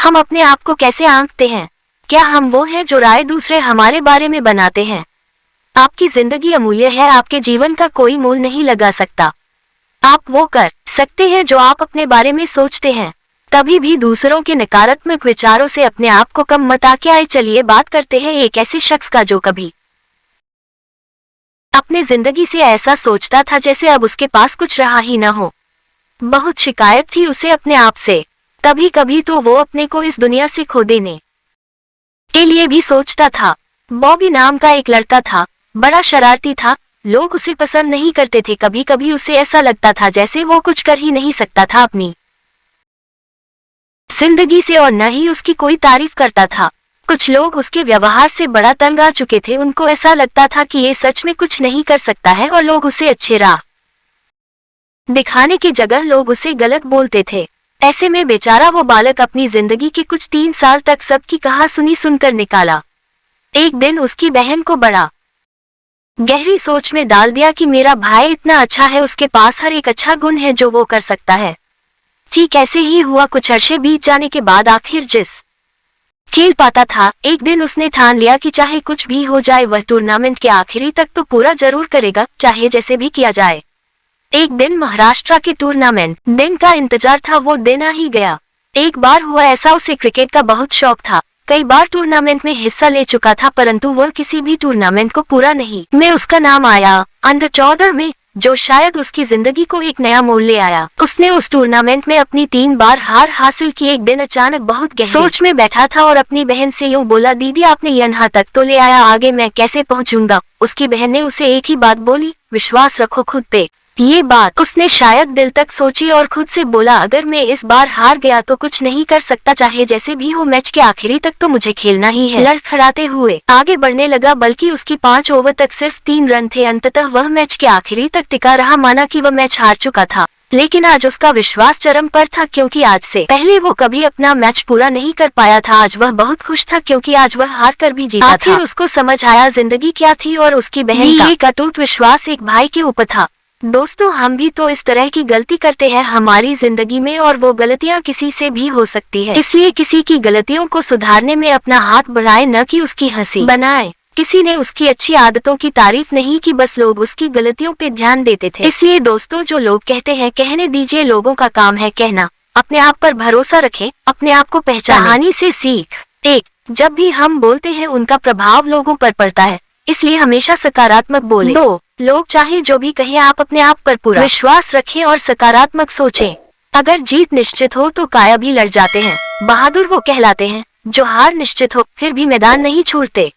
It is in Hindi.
हम अपने आप को कैसे आंकते हैं? क्या हम वो हैं जो राय दूसरे हमारे बारे में बनाते हैं? आपकी जिंदगी अमूल्य है, आपके जीवन का कोई मोल नहीं लगा सकता। आप वो कर सकते हैं जो आप अपने बारे में सोचते हैं। कभी भी दूसरों के नकारात्मक विचारों से अपने आप को कम मत आके आए। चलिए बात करते हैं एक ऐसे शख्स का जो कभी अपने जिंदगी से ऐसा सोचता था जैसे अब उसके पास कुछ रहा ही ना हो। बहुत शिकायत थी उसे अपने आप से। कभी कभी तो वो अपने को इस दुनिया से खो देने के लिए भी सोचता था। बॉबी नाम का एक लड़का था, बड़ा शरारती था। लोग उसे पसंद नहीं करते थे। कभी कभी उसे ऐसा लगता था जैसे वो कुछ कर ही नहीं सकता था अपनी जिंदगी से, और न ही उसकी कोई तारीफ करता था। कुछ लोग उसके व्यवहार से बड़ा तंग आ चुके थे। उनको ऐसा लगता था कि ये सच में कुछ नहीं कर सकता है और लोग उसे अच्छे राह दिखाने की जगह लोग उसे गलत बोलते थे। ऐसे में बेचारा वो बालक अपनी जिंदगी के कुछ 3 साल तक सबकी कहा सुनी सुनकर निकाला। एक दिन उसकी बहन को बड़ा गहरी सोच में डाल दिया कि मेरा भाई इतना अच्छा है, उसके पास हर एक अच्छा गुण है जो वो कर सकता है। ठीक ऐसे ही हुआ। कुछ अरसे बीत जाने के बाद आखिर जिस खेल पाता था, एक दिन उसने ठान लिया कि चाहे कुछ भी हो जाए वह टूर्नामेंट के आखिरी तक तो पूरा जरूर करेगा, चाहे जैसे भी किया जाए। एक दिन महाराष्ट्र के टूर्नामेंट दिन का इंतजार था, वो दिन आ ही गया। एक बार हुआ ऐसा, उसे क्रिकेट का बहुत शौक था। कई बार टूर्नामेंट में हिस्सा ले चुका था, परंतु वह किसी भी टूर्नामेंट को पूरा नहीं में उसका नाम आया अंडर 14 में, जो शायद उसकी जिंदगी को एक नया मोड़ ले आया। उसने उस टूर्नामेंट में अपनी 3 बार हार हासिल की। एक दिन अचानक बहुत गहरी सोच में बैठा था और अपनी बहन से यूं बोला, दीदी आपने यहाँ तक तो ले आया, आगे मैं कैसे पहुँचूंगा? उसकी बहन ने उसे एक ही बात बोली, विश्वास रखो खुद पे। ये बात उसने शायद दिल तक सोची और खुद से बोला, अगर मैं इस बार हार गया तो कुछ नहीं कर सकता, चाहे जैसे भी हो मैच के आखिरी तक तो मुझे खेलना ही है। लड़खड़ाते हुए आगे बढ़ने लगा, बल्कि उसकी 5 ओवर तक सिर्फ 3 रन थे। अंततः वह मैच के आखिरी तक टिका रहा। माना कि वह मैच हार चुका था, लेकिन आज उसका विश्वास चरम पर था, क्योंकि आज से पहले वो कभी अपना मैच पूरा नहीं कर पाया था। आज वह बहुत खुश था, क्योंकि आज वह हार कर भी जीता था। आखिर उसको समझ आया जिंदगी क्या थी, और उसकी बहन का एक अटूट विश्वास एक भाई के ऊपर था। दोस्तों, हम भी तो इस तरह की गलती करते हैं हमारी जिंदगी में, और वो गलतियां किसी से भी हो सकती है। इसलिए किसी की गलतियों को सुधारने में अपना हाथ बढ़ाए, न कि उसकी हंसी बनाए। किसी ने उसकी अच्छी आदतों की तारीफ नहीं की, बस लोग उसकी गलतियों पे ध्यान देते थे। इसलिए दोस्तों, जो लोग कहते हैं कहने दीजिए, लोगों का काम है कहना। अपने आप पर भरोसा रखें, अपने आप को पहचानें। कहानी से सीख 1, जब भी हम बोलते हैं उनका प्रभाव लोगों पर पड़ता है, इसलिए हमेशा सकारात्मक बोलें। 2, लोग चाहे जो भी कहें, आप अपने आप पर पूरा विश्वास रखें और सकारात्मक सोचें। अगर जीत निश्चित हो तो काया भी लड़ जाते हैं। बहादुर वो कहलाते हैं जो हार निश्चित हो फिर भी मैदान नहीं छोड़ते।